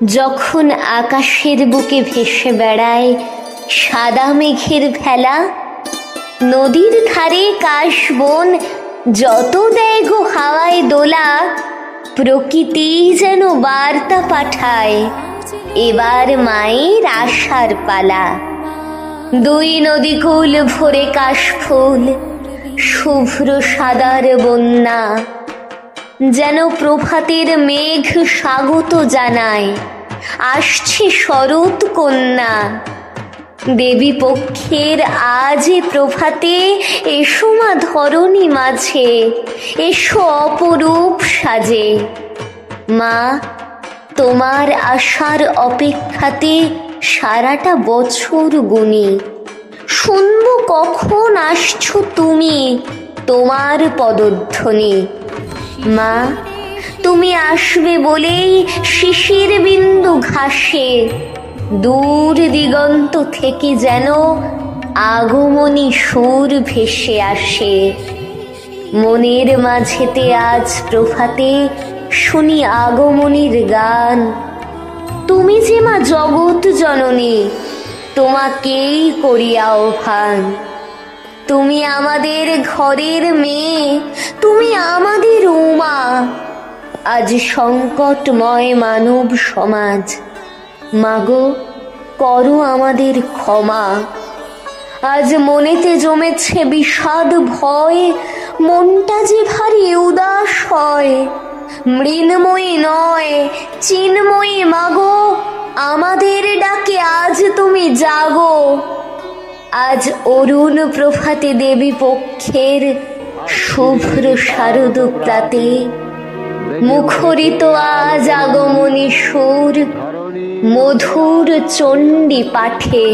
যখন আকাশের বুকে ভেসে বেড়ায় সাদা মেঘের ভেলা, নদীর ধারে কাশবন যত দেয় গো হাওয়ায় দোলা, প্রকৃতি যেন বার্তা পাঠায় এবার মায়ের আশার পালা। দুই নদীকুল ভরে কাশফুল, শুভ্র সাদার বন্যা, যেন প্রভাতের মেঘ স্বাগত জানায় আসছে শরৎ কন্যা। দেবী পক্ষের আজ প্রভাতে এসো মা ধরণী মাঝে, এসো অপরূপ সাজে। মা, তোমার আশার অপেক্ষাতে সারাটা বছর গুনি, শুনবো কখন আসছো তুমি তোমার পদধ্বনি। মা, তুমি আসবে বলেই শিশির বিন্দু ঘাসে দূর দিগন্ত থেকে যেন আগমনী সুর ভেসে আসে। মনের মাঝেতে আজ প্রভাতে শুনি আগমনীর গান। তুমি যে মা জগৎ জননী, তোমাকেই করি আহ্বান। তুমি আমাদের ঘরের মেয়ে, তুমি আমাদের উমা। আজ সংকটময় মানব সমাজ, মাগো করো আমাদের ক্ষমা। আজ মনেতে জমেছে বিষাদ ভয়, মনটা যে ভারী উদাস হয়। মৃন্ময়ী নয় চিন্ময়ী মাগো, আমাদের ডাকে আজ তুমি জাগো। আজ অরুণ প্রভাতে দেবী পক্ষের শুভ্র শারদ প্রাতে, মুখরিত আজ আগমনী সুর মধুর চণ্ডী পাঠে।